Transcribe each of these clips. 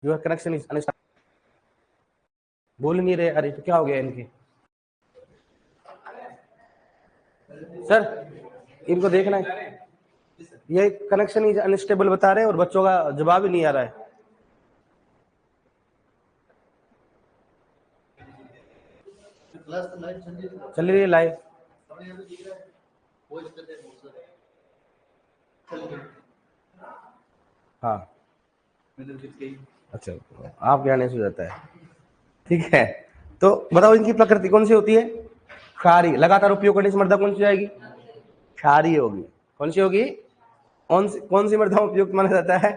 Your connection is unstable. बोल नहीं रहे, अरे तो क्या हो गया इनके? सर इनको देखना है, ये कनेक्शन इज अनस्टेबल बता रहे हैं और बच्चों का जवाब ही नहीं आ रहा है। चल रही है लाइव। हाँ अच्छा, आप क्या नहीं जाता है, ठीक है। तो बताओ इनकी प्रकृति कौन सी होती है? क्षारीय। लगातार उपयोग करने से मृदा कौन सी जाएगी? क्षारीय होगी। कौन सी होगी? कौन सी मृदा उपयुक्त माना जाता है?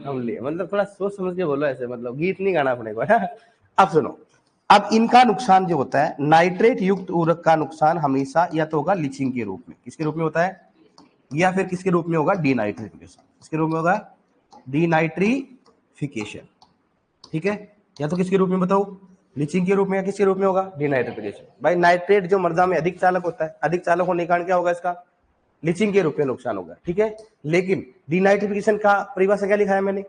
अम्लीय। मतलब थोड़ा सोच समझ के बोलो, ऐसे मतलब गीत नहीं गाना अपने को, है। अब सुनो, अब इनका नुकसान जो होता है, नाइट्रेट युक्त उर्वरक का नुकसान हमेशा या तो होगा लीचिंग के रूप में, किसके रूप में होता है, या फिर किसके रूप में होगा, डीनाइट्रिफिकेशन। किसके रूप में होगा? डीनाइट्रिफिकेशन, ठीक है। या तो किसके रूप में बताओ, लीचिंग के रूप में, या किसके रूप में होगा, डीनाइट्रिफिकेशन। भाई नाइट्रेट जो मृदा में अधिक चालक होता है, अधिक चालक होने के कारण क्या होगा इसका? लीचिंग के रूप में नुकसान होगा, ठीक है। लेकिन डीनाइट्रिफिकेशन का परिभाषा क्या लिखा है मैंने,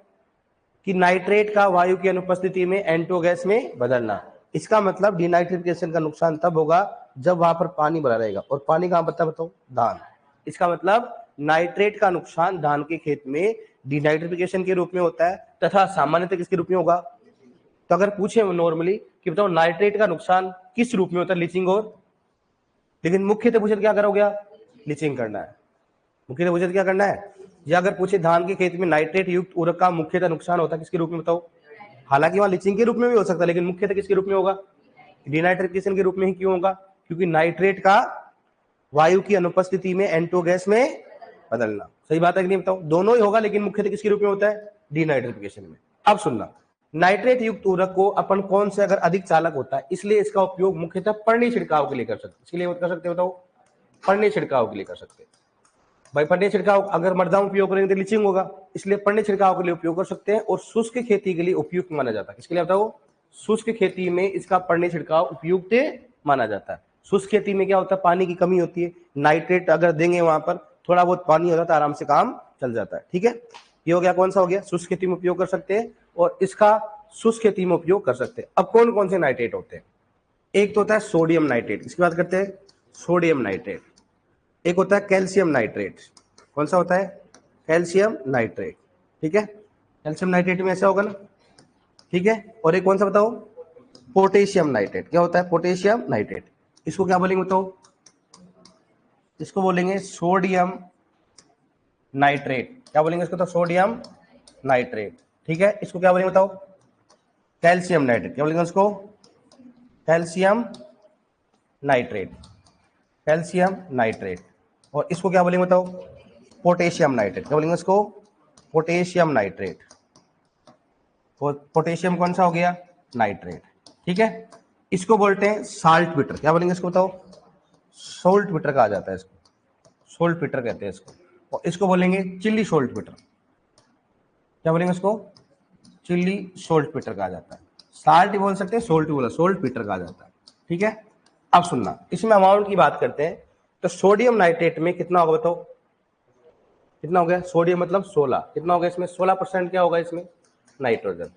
कि नाइट्रेट का वायु की अनुपस्थिति में एंटो गैस में बदलना। इसका मतलब डीनाइट्रिफिकेशन का नुकसान तब होगा जब वहां पर पानी भरा रहेगा, और पानी कहां पड़ता है बताओ? धान। इसका मतलब नाइट्रेट का नुकसान धान के खेत में डीनाइट्रिफिकेशन के रूप में होता है, तथा सामान्यतः किसके रूप में होगा? तो अगर पूछे नॉर्मली कि बताओ नाइट्रेट का नुकसान किस रूप में होता है, लीचिंग और, लेकिन मुख्यतः पूछे क्या करोगे आप? लीचिंग करना है। मुख्यतः पूछे क्या करना है? या अगर पूछे धान के खेत में नाइट्रेट युक्त उर्वरक का मुख्यतः नुकसान होता है किसके रूप में बताओ? हालांकि वहां लीचिंग के रूप में भी हो सकता है, लेकिन मुख्यतः किसके रूप में होगा? डीनाइट्रिफिकेशन के रूप में ही क्यों होगा? क्योंकि नाइट्रेट का वायु की अनुपस्थिति में एंटो गैस में बदलना। सही बात है कि नहीं बताओ? दोनों ही होगा, लेकिन मुख्यतः किसके रूप में होता है? डीनाइट्रिफिकेशन में। अब सुनना, नाइट्रेट युक्त उर्वरक को अपन कौन से अगर अधिक चालक होता है, इसलिए इसका उपयोग मुख्यतः पर्णी छिड़काव के लिए कर सकते, इसलिए कर सकते बताओ, पर्णी छिड़काव के लिए कर सकते। भाई पर्णी छिड़काव अगर मृदा में उपयोग करेंगे तो लीचिंग होगा, इसलिए पर्णी छिड़काव के लिए उपयोग कर सकते हैं, और शुष्क खेती के लिए उपयुक्त माना जाता है। किसके लिए बताओ? शुष्क खेती में इसका पर्णी छिड़काव उपयुक्त माना जाता है। शुष्क खेती में क्या होता है? पानी की कमी होती है, नाइट्रेट अगर देंगे वहां पर थोड़ा बहुत पानी हो जाता है, आराम से काम चल जाता है, ठीक है। ये हो गया, कौन सा हो गया? शुष्क खेती में उपयोग कर सकते हैं, और इसका शुष्क खेती में उपयोग कर सकते हैं। अब कौन कौन से नाइट्रेट होते हैं? एक तो होता है सोडियम नाइट्रेट, इसकी बात करते हैं, सोडियम नाइट्रेट। एक होता है कैल्शियम नाइट्रेट। कौन सा होता है? कैल्शियम नाइट्रेट, ठीक है। कैल्शियम नाइट्रेट में ऐसा होगा ना, ठीक है। और एक कौन सा बताओ? Potassium nitrate. क्या होता है? Potassium nitrate. इसको क्या बोलेंगे बताओ? इसको बोलेंगे सोडियम नाइट्रेट। क्या बोलेंगे इसको? तो सोडियम नाइट्रेट, ठीक है। इसको क्या बोलेंगे बताओ? Calcium nitrate. क्या बोलेंगे उसको? Calcium nitrate, calcium nitrate. और इसको क्या बोलेंगे बताओ? Potassium nitrate. क्या बोलेंगे इसको? Potassium nitrate. पोटेशियम कौन सा हो गया? नाइट्रेट, ठीक है। इसको बोलते हैं साल्ट बिटर। क्या बोलेंगे इसको बताओ? सोल्ट बिटर कहा जाता है इसको, सोल्ट बिटर कहते हैं इसको। और इसको बोलेंगे चिल्ली सोल्ट बिटर। क्या बोलेंगे इसको? चिल्ली सोल्ट बिटर कहा जाता है। साल्ट ही बोल सकते हैं, सोल्ट ही बोला, सोल्ट बिटर कहा जाता है, ठीक है। अब सुनना, इसमें अमाउंट की बात करते हैं, तो सोडियम नाइट्रेट में कितना होगा बताओ? कितना हो गया? सोडियम मतलब 16, कितना होगा इसमें? 16% क्या होगा इसमें? नाइट्रोजन।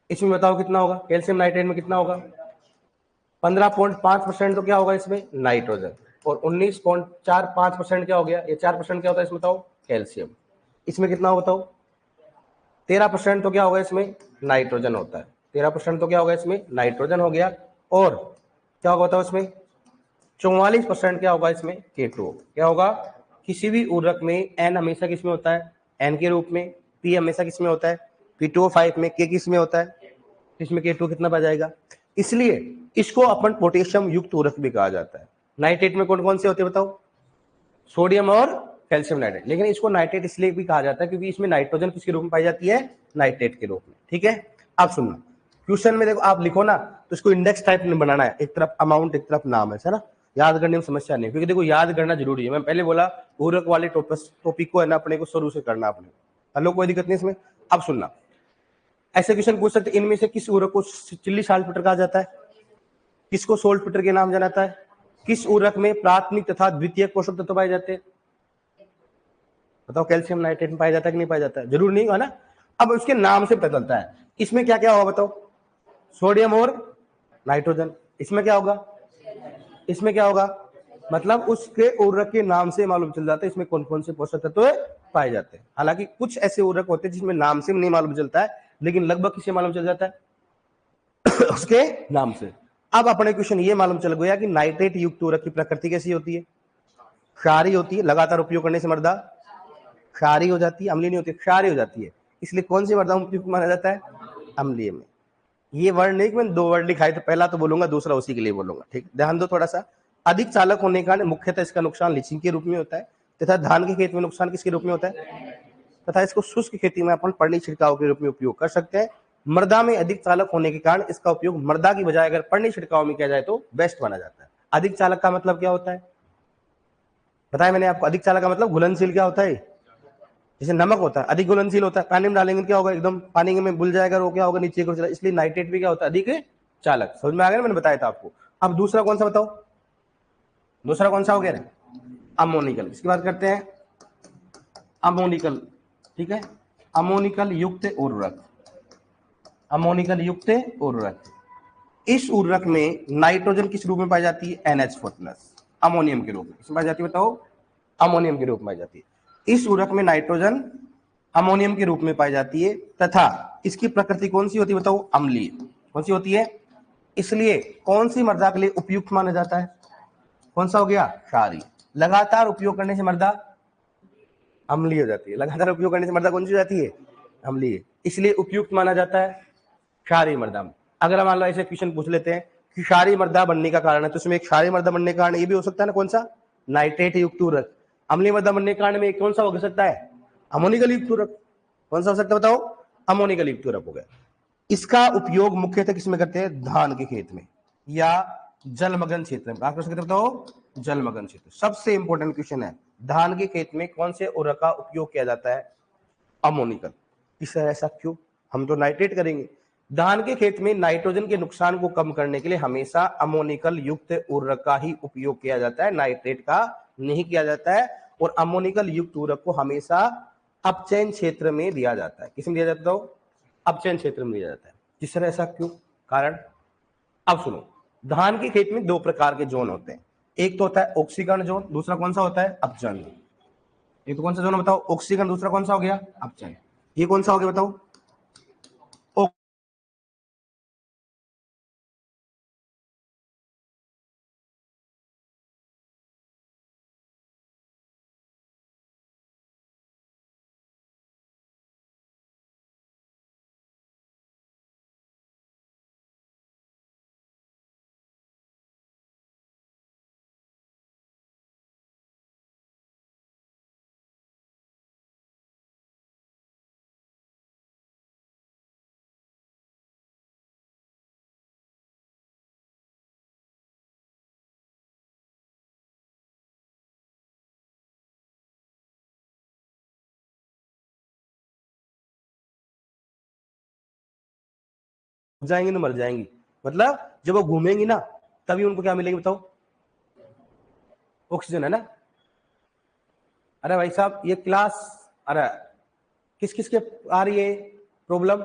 इसमें बताओ कितना होगा? कैल्शियम नाइट्रेट में कितना होगा? 15.5% तो क्या होगा इसमें? नाइट्रोजन। और 19.45% क्या हो गया? ये 4% क्या होता है इसमें बताओ? कैल्शियम। इसमें कितना हो बताओ? 13% तो क्या होगा इसमें? नाइट्रोजन होता है। 13% तो क्या होगा इसमें? नाइट्रोजन हो गया। और क्या होगा बताओ इसमें? 44% क्या होगा इसमें? K2। क्या होगा? किसी भी उर्वरक में एन हमेशा किसमें होता है? एन के रूप में। पी हमेशा किसमें होता है? P2O5 में। के किसमें होता है? इसमें K2 कितना बच जाएगा? इसलिए इसको अपन पोटेशियम युक्त उर्वरक भी कहा जाता है। नाइट्रेट में कौन कौन से होते हैं बताओ? सोडियम और कैल्शियम नाइट्रेट। लेकिन इसको नाइट्रेट इसलिए भी कहा जाता है क्योंकि इसमें नाइट्रोजन किसके रूप में पाई जाती है? नाइट्रेट के रूप में, ठीक है। अब सुनना, क्वेश्चन में देखो आप लिखो ना, तो इसको इंडेक्स टाइप में बनाना है, एक तरफ अमाउंट एक तरफ नाम है ना। याद करने में समस्या नहीं, क्योंकि देखो याद करना जरूरी है। मैं पहले बोला पूरक वाले टॉपिक को है ना अपने को शुरू से करना अपने। हेलो, कोई दिक्कत नहीं इसमें। अब सुनना, ऐसे क्वेश्चन पूछ सकते इनमें से किस उर्वरक को चिल्ली साल्ट फिटर कहा जाता है? किसको सोल्ट फिटर के नाम जाना जाता है? किस उर्वरक में प्राथमिक तथा द्वितीयक पोषक तत्व पाए जाते हैं? बताओ, कैल्शियम नाइट्रेट में पाया जाता है कि नहीं पाया जाता है? जरूर नहीं है ना। अब उसके नाम से पता चलता है इसमें क्या क्या होगा बताओ, सोडियम और नाइट्रोजन। इसमें क्या होगा, इसमें क्या होगा, मतलब उसके उर्वरक के नाम से मालूम चल जाता है इसमें कौन कौन से पोषक तत्व पाए जाते हैं। हालांकि कुछ ऐसे उर्वरक होते हैं जिसमें नाम से नहीं मालूम चलता है, लेकिन लगभग किसे मालूम चल जाता है उसके नाम से। अब अपने क्वेश्चन ये मालूम चल गया कि नाइट्रेट युक्त उर्वरक की प्रकृति कैसी होती है, क्षारीय होती है, लगातार उपयोग करने से मृदा क्षारीय हो जाती है, अम्लीय नहीं होती, क्षारीय हो जाती है। इसलिए कौन सी मृदा उपयुक्त माना जाता है, अम्लीय में। ये वर्ड नहीं कि मैंने 2 वर्ड लिखाए तो पहला तो बोलूंगा, दूसरा उसी के लिए बोलूंगा, ठीक, ध्यान दो थोड़ा सा। अधिक चालक होने के कारण मुख्यतः इसका नुकसान लीचिंग के रूप में होता है, तथा धान के खेत में नुकसान किसके रूप में होता है, तथा इसको शुष्क खेती में अपन पड़नी छिड़काव के रूप में उपयोग कर सकते हैं। मृदा में अधिक चालक होने के कारण इसका उपयोग मृदा की बजाय अगर पड़नी छिड़काव में किया जाए तो बेस्ट माना जाता है। अधिक चालक का मतलब क्या होता है, बताया मैंने आपको, अधिक चालक का मतलब घुलनशील क्या होता है, जैसे नमक होता है अधिक घुलनशील होता है, पानी में डालेंगे क्या होगा, एकदम पानी में घुल जाएगा, वो क्या होगा, नीचे को चला। इसलिए नाइट्रेट भी क्या होता है, अधिक चालक। समझ में आ गया ना, मैंने बताया था आपको। अब दूसरा कौन सा बताओ, दूसरा कौन सा हो गया, अमोनिकल। इसकी बात करते हैं, अमोनिकल, ठीक है, अमोनिकल युक्त उर्वरक, अमोनिकल युक्त उर्वरक। इस उर्वरक में नाइट्रोजन किस रूप में पाई जाती है, NH4+, अमोनियम के रूप में। किसमें पाई जाती है बताओ, अमोनियम के रूप में पाई जाती है। इस उर्वरक में नाइट्रोजन अमोनियम के रूप में पाई जाती है, तथा इसकी प्रकृति कौन सी होती है बताओ, अम्लीय। कौन सी होती है, इसलिए कौन सी मृदा के लिए उपयुक्त माना जाता है, कौन सा हो गया, क्षारीय। लगातार उपयोग करने से मृदा अम्लीय हो जाती है, लगातार उपयोग करने से मृदा कौन सी हो जाती है, अम्लीय, इसलिए उपयुक्त माना जाता है क्षारीय मृदा में। अगर मान लो ऐसे क्वेश्चन पूछ लेते हैं कि क्षारीय मृदा बनने का कारण है, तो उसमें क्षारीय मृदा बनने का कारण ये भी हो सकता है ना, कौन सा, नाइट्रेट युक्त उर्वरक। अम्लीय मृदा बनने के कारण में कौन सा हो सकता है, अमोनिकल युक्त उर्वरक। कौन सा हो सकता है बताओ, अमोनिकल युक्त उर्वरक हो गया। इसका उपयोग मुख्यतः किसमें करते हैं, धान के खेत में या जलमग्न क्षेत्र में। कर सकते बताओ, जलमग्न क्षेत्र। सबसे इंपॉर्टेंट क्वेश्चन है, धान के खेत में कौन से उर्वरक का उपयोग किया जाता है, अमोनिकल। इस ऐसा क्यों, हम तो नाइट्रेट करेंगे। धान के खेत में नाइट्रोजन के नुकसान को कम करने के लिए हमेशा अमोनिकल युक्त उर्वरक का ही उपयोग किया जाता है, नाइट्रेट का नहीं किया जाता है। और अमोनिकल युक्त उर्वरक को हमेशा अपचयन क्षेत्र में दिया जाता है। किसमें दिया जाता है, अपचयन क्षेत्र में दिया जाता है। जिस तरह ऐसा क्यों, कारण अब सुनो। धान के खेत में 2 प्रकार के जोन होते हैं, एक तो होता है ऑक्सीकरण जोन, दूसरा कौन सा होता है, अपचयन। एक तो कौन सा जोन बताओ, ऑक्सीकरण, दूसरा कौन सा हो गया, अपचयन। ये कौन सा हो गया बताओ, जाएंगी तो मर जाएंगी, मतलब जब वो घूमेंगी ना तभी उनको क्या मिलेगी बताओ, ऑक्सीजन, है ना। अरे भाई साहब ये क्लास, अरे किस किस के आ रही है प्रॉब्लम,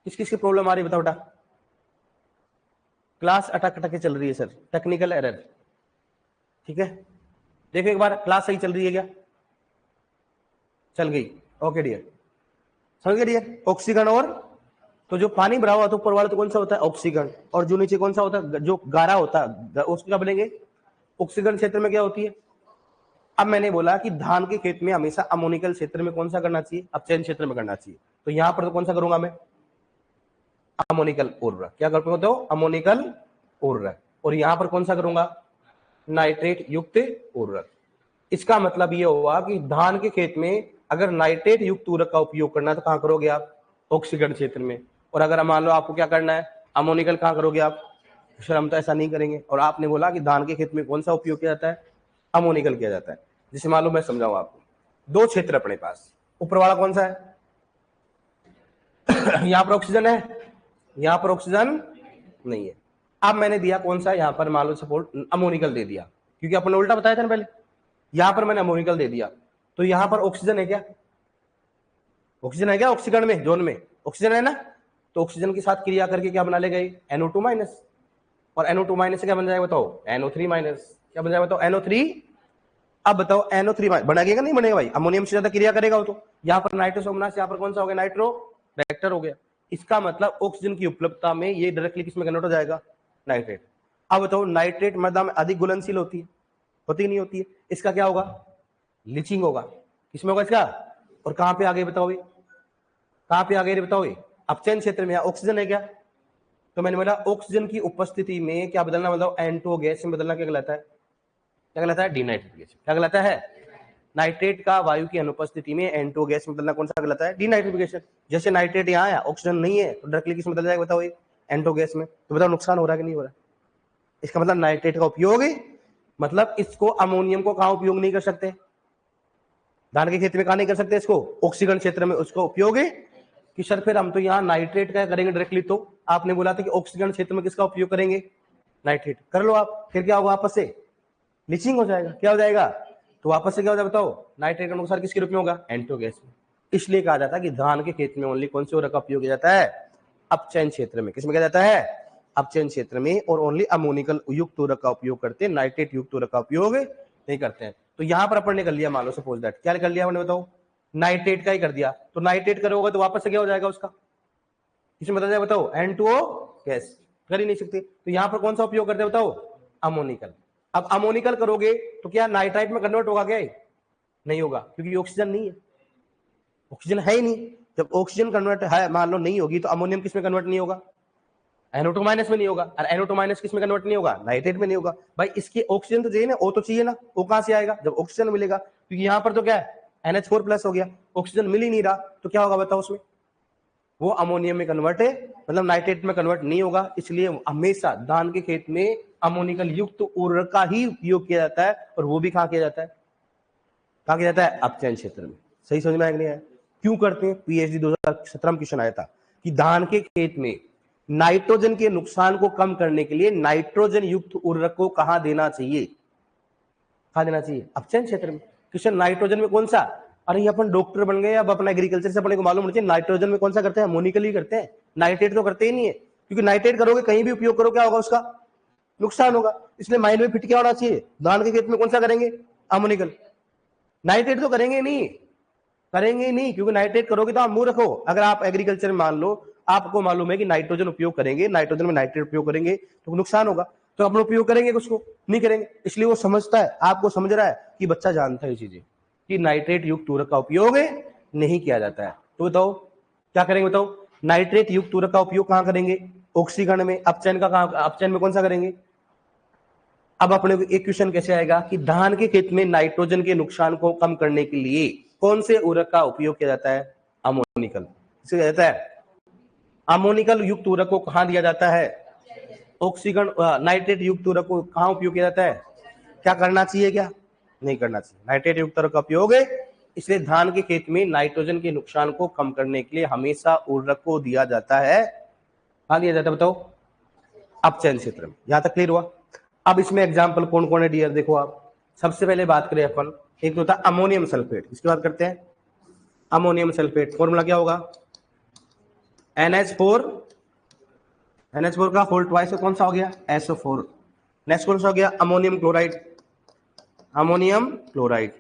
किस किस की प्रॉब्लम आ रही है बताओ बेटा। क्लास अटक अटक के चल रही है सर, टेक्निकल एरर, ठीक है। देखो एक बार क्लास सही चल रही है क्या, चल गई, ओके डियर, समझ गए डियर। ऑक्सीजन और, तो जो पानी भरा हुआ तो ऊपर वाला तो कौन सा होता है, ऑक्सीजन, और जो नीचे कौन सा होता है, जो गारा होता है, उसको क्या बोलेंगे, ऑक्सीजन क्षेत्र में क्या होती है। अब मैंने बोला कि धान के खेत में हमेशा अमोनिकल क्षेत्र में कौन सा करना चाहिए, अपचयन क्षेत्र में करना चाहिए। तो यहां पर तो कौन सा करूंगा मैं, अमोनिकल उर्वरक। क्या कर पाते हो, अमोनिकल उर्वरक। और यहां पर कौन सा करूंगा, नाइट्रेट युक्त उर्वरक। इसका मतलब यह हुआ कि धान के खेत में अगर नाइट्रेट युक्त उर्वरक का उपयोग करना है तो कहां करोगे आप, ऑक्सीकरण क्षेत्र में। और अगर मान लो आपको क्या करना है, अमोनिकल, कहां करोगे आप, सर हम तो ऐसा नहीं करेंगे। और आपने बोला कि धान के खेत में कौन सा उपयोग किया जाता है, अमोनिकल किया जाता है। जैसे मान लो मैं समझाऊं आपको, 2 क्षेत्र अपने पास, ऊपर वाला कौन सा है यहां पर ऑक्सीजन है, यहां पर ऑक्सीजन नहीं है। अब मैंने दिया कौन सा, यहां पर मान लो सपोर्ट अमोनिकल दे दिया, क्योंकि अपन उल्टा बताया था ना पहले। यहां पर मैंने अमोनिकल दे दिया, तो यहां पर ऑक्सीजन है क्या, ऑक्सीजन है क्या, ऑक्सीकरण में जोन में, ऑक्सीजन है ना, तो ऑक्सीजन के साथ क्रिया करके क्या बना लेगा ये NO2 माइनस, और NO2 माइनस से क्या बन जाएगा बताओ NO3 माइनस, क्या बन जाएगा बताओ NO3। अब बताओ NO3 बनेगा नहीं बनेगा भाई, अमोनियम से ज्यादा क्रिया करेगा वो, तो यहाँ पर नाइट्रोसोमनास, यहाँ पर कौन सा हो गया नाइट्रो वेक्टर हो गया। इसका मतलब ऑक्सीजन की उपलब्धता में ये डायरेक्टली किसमें कन्वर्ट हो जाएगा नाइट्रेट। अब बताओ नाइट्रेट मृदा में अधिक घुलनशील होती है, होती नहीं होती है, इसका क्या होगा लीचिंग होगा, किसमें होगा इसका, और कहां पे आ गए बताओ, कहां पे आ गए बताओ, अपचयन क्षेत्र में। ऑक्सीजन है क्या, तो मैंने बोला ऑक्सीजन की उपस्थिति में क्या बदलना, मतलब N2 गैस में बदलना क्या कहलाता है, क्या कहलाता है डीनाइट्रिफिकेशन। क्या कहलाता है, नाइट्रेट का वायु की अनुपस्थिति में N2 गैस में बदलना कौन सा कहलाता है डीनाइट्रिफिकेशन। जैसे नाइट्रेट यहाँ आया, ऑक्सीजन नहीं है, तो डायरेक्टली किस में बदल जाएगा बताओ N2 गैस में, तो बताओ नुकसान हो रहा है कि नहीं हो रहा है। इसका मतलब नाइट्रेट का उपयोग, मतलब इसको अमोनियम को कहां उपयोग नहीं कर सकते, धान के खेत में कहा नहीं कर सकते इसको, ऑक्सीकरण क्षेत्र में उसको उपयोग है कि सर फिर हम तो यहाँ नाइट्रेट का करेंगे डायरेक्टली, तो आपने बोला था कि ऑक्सीकरण क्षेत्र में किसका उपयोग करेंगे नाइट्रेट, कर लो आप, फिर क्या होगा वापस से लीचिंग हो जाएगा, क्या हो जाएगा, तो वापस से क्या हो जाएगा बताओ नाइट्रेट का नुकसान किसके रूप में होगा N2 गैस में। इसलिए कहा जाता है कि धान के खेत में ओनली कौन से उर्वरक का उपयोग किया जाता है अपचयन क्षेत्र में, किसमें किया जाता है अपचयन क्षेत्र में, और ओनली अमोनिकल युक्त उर्वरक का उपयोग करते हैं, नाइट्रेट युक्त उर्वरक का उपयोग नहीं करते हैं। तो यहां पर अपन ने कर लिया, मान लो सपोज दैट क्या कर लिया मैंने बताओ नाइट्रेट का ही कर दिया, तो नाइट्रेट करोगे तो वापस से क्या हो जाएगा उसका, किसमें बदल जाएगा बताओ N2O गैस, कर ही नहीं सकते। तो यहां पर कौन सा उपयोग करते हैं बताओ अमोनिकल। अब अमोनिकल करोगे तो क्या नाइट्राइट में कन्वर्ट होगा क्या, नहीं होगा, क्योंकि ऑक्सीजन नहीं है, ऑक्सीजन है ही नहीं। जब ऑक्सीजन कन्वर्ट है मान लो नहीं होगी, तो अमोनियम किस में कन्वर्ट नहीं होगा NO2 माइनस में नहीं होगा, और NO2 माइनस किस में कन्वर्ट नहीं होगा नाइट्रेट में नहीं होगा। भाई इसके ऑक्सीजन तो चाहिए ना, ओ तो चाहिए ना, वो कहां से आएगा जब ऑक्सीजन मिलेगा, क्योंकि यहां पर तो क्या है NH4 प्लस हो गया, ऑक्सीजन मिल ही नहीं रहा, तो क्या होगा बताओ उसमें, वो अमोनियम में कन्वर्ट है, मतलब नाइट्रेट में कन्वर्ट नहीं होगा। इसलिए हमेशा धान के खेत में अमोनिकल युक्त उर्वरक का ही उपयोग किया जाता है, और वो भी कहां किया जाता है, कहा किया जाता है अपचयन क्षेत्र में। सही समझ में आया कि नहीं आया, क्यों करते हैं, PhD 2017 में क्वेश्चन आया था कि धान के खेत में नाइट्रोजन के नुकसान को कम करने के लिए नाइट्रोजन युक्त उर्वरक को कहां देना चाहिए, कहां देना चाहिए अपचयन क्षेत्र में। क्वेश्चन नाइट्रोजन में कौन सा, अरे ये अपन डॉक्टर बन गए, अब अपना एग्रीकल्चर से अपने को मालूम होना चाहिए नाइट्रोजन में कौन सा करते हैं, अमोनिकल ही करते हैं, नाइट्रेट तो करते ही नहीं है, क्योंकि नाइट्रेट करोगे कहीं भी उपयोग करो क्या होगा उसका नुकसान होगा। इसलिए माइंड में फिट क्या होना चाहिए, धान के खेत में कौन सा करेंगे अमोनिकल, नाइट्रेट तो करेंगे नहीं, करेंगे नहीं, क्योंकि नाइट्रेट करोगे तो आप मुंह रखो। अगर आप एग्रीकल्चर में मान लो आपको मालूम है कि नाइट्रोजन उपयोग करेंगे, नाइट्रोजन में नाइट्रेट उपयोग करेंगे तो नुकसान होगा, तो अपन उपयोग करेंगे उसको नहीं करेंगे। इसलिए वो समझता है, आपको समझ रहा है कि बच्चा जानता है ये चीजें कि नाइट्रेट युक्त उर्वरक का उपयोग नहीं किया जाता है। तो बताओ क्या करेंगे, बताओ नाइट्रेट युक्त उर्वरक का उपयोग कहां करेंगे ऑक्सीकरण में, अपचयन का कहां, अपचयन में कौन सा करेंगे। अब अपने को एक क्वेश्चन कैसे आएगा कि धान के खेत में नाइट्रोजन के नुकसान को कम करने के लिए कौन से उर्वरक का उपयोग किया जाता है अमोनिकल, इसे किया जाता है अमोनिकल युक्त उर्वरक को कहां दिया जाता है, ऑक्सीकरण नाइट्रेट युक्त उर्वरक को कहां उपयोग किया जाता है, क्या करना चाहिए क्या नहीं करना चाहिए, नाइट्रेट युक्त उर्वरक का उपयोग है। इसलिए धान के खेत में नाइट्रोजन के नुकसान को कम करने के लिए हमेशा उर्वरक को दिया जाता है, कहां दिया जाता है बताओ अपचयन क्षेत्र में। यहां तक क्लियर हुआ। अब इसमें एग्जाम्पल कौन कौन है डियर, देखो आप सबसे पहले बात करें अपन, एक तो होता है अमोनियम सल्फेट, इसकी बात करते हैं। अमोनियम सल्फेट फॉर्मूला क्या होगा NH4, NH4 का होल ट्वाइस कौन सा हो गया SO4। नेक्स्ट कौन सा हो गया ammonium chloride, ammonium chloride,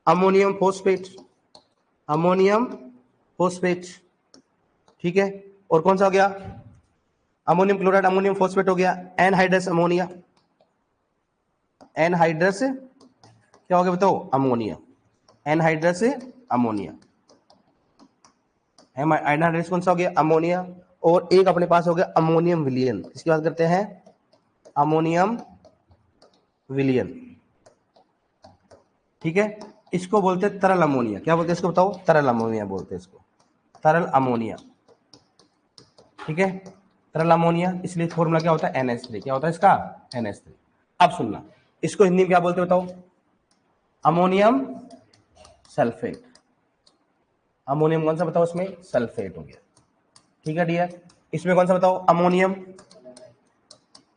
ammonium phosphate, ammonium phosphate, ठीक है। और कौन सा हो गया अमोनियम क्लोराइड, अमोनियम फोस्फेट हो गया, एनहाइड्रस अमोनिया, एनहाइड्रस क्या हो गया बताओ अमोनिया, एनहाइड्रस अमोनिया, एनहाइड्रस कौन सा हो गया अमोनिया। और एक अपने पास हो गया अमोनियम विलियन, इसकी बात करते हैं अमोनियम विलियन, ठीक है। इसको बोलते हैं तरल अमोनिया, क्या बोलते हैं इसको बताओ तरल अमोनिया बोलते हैं इसको, तरल अमोनिया, ठीक है तरल अमोनिया। इसलिए फॉर्मूला क्या होता है NH3, क्या होता है इसका NH3। अब सुनना इसको हिंदी में क्या बोलते हैं बताओ अमोनियम सल्फेट, अमोनियम कौन सा बताओ इसमें सल्फेट हो गया, ठीक है डियर। इसमें कौन सा बताओ अमोनियम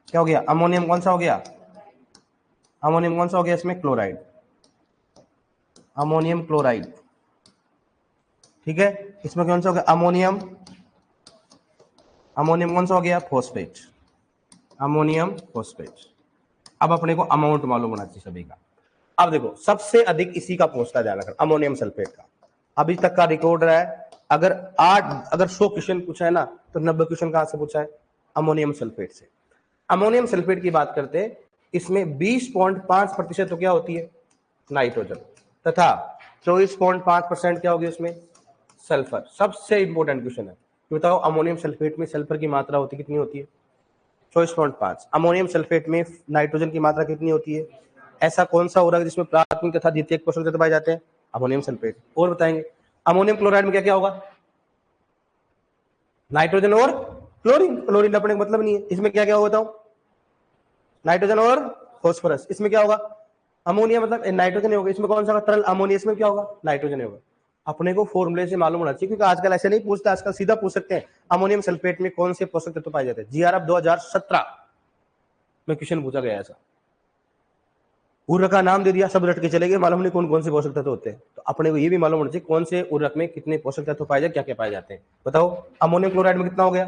क्या हो गया, अमोनियम कौन सा हो गया, अमोनियम कौन सा हो गया इसमें क्लोराइड, अमोनियम क्लोराइड, ठीक है। इसमें कौन सा हो गया अमोनियम अमोनियम कौन सा हो गया? Phosphate, ammonium phosphate. अब अपने को अमाउंट मालूम होना चाहिए सभी का। अब देखो सबसे अधिक इसी का पूछता, ध्यान रखना, अमोनियम सल्फेट का। अभी तक का रिकॉर्ड रहा है, अगर 100 क्वेश्चन पूछा है ना, तो 90 क्वेश्चन कहां से पूछा है? अमोनियम सल्फेट से। अमोनियम सल्फेट की बात करते हैं, इसमें 20.5% तो क्या होती है? नाइट्रोजन, तथा 24.5% क्या होगी उसमें? सल्फर। सबसे इंपॉर्टेंट क्वेश्चन है, बताओ अमोनियम सल्फेट में सल्फर की मात्रा होती कितनी होती है? 24.5। अमोनियम सल्फेट में नाइट्रोजन की मात्रा कितनी होती है? ऐसा कौन सा उर्वरक जिसमें प्राथमिक तथा द्वितीयक पोषक तत्व पाए जाते हैं? Ammonium sulphate. और बताएंगे अमोनियम क्लोराइड में क्या क्या होगा? नाइट्रोजन और क्लोरीन। क्लोरीन अपने मतलब नहीं है, इसमें क्या क्या होगा बताओ? नाइट्रोजन और फॉस्फोरस। इसमें क्या होगा? अमोनिया मतलब नाइट्रोजन होगा, इसमें कौन सा तरल? अमोनिया। इसमें क्या होगा? नाइट्रोजन होगा। अपने को फॉर्मूले से मालूम होना चाहिए, क्योंकि आजकल ऐसे नहीं पूछते, आजकल सीधा पूछ सकते हैं अमोनियम सल्फेट में कौन से पोषक तत्व पाए जाते हैं। जीआरएफ 2017 में क्वेश्चन पूछा गया ऐसा, उर्वरक का नाम दे दिया, सब रट के चले गए, मालूम नहीं कौन कौन से पोषक तत्व होते हैं। तो अपने को ये भी मालूम होना चाहिए कौन से उर्वरक में कितने पोषक तत्व पाए जाते, क्या क्या पाए जाते हैं। बताओ अमोनियम क्लोराइड में कितना हो गया?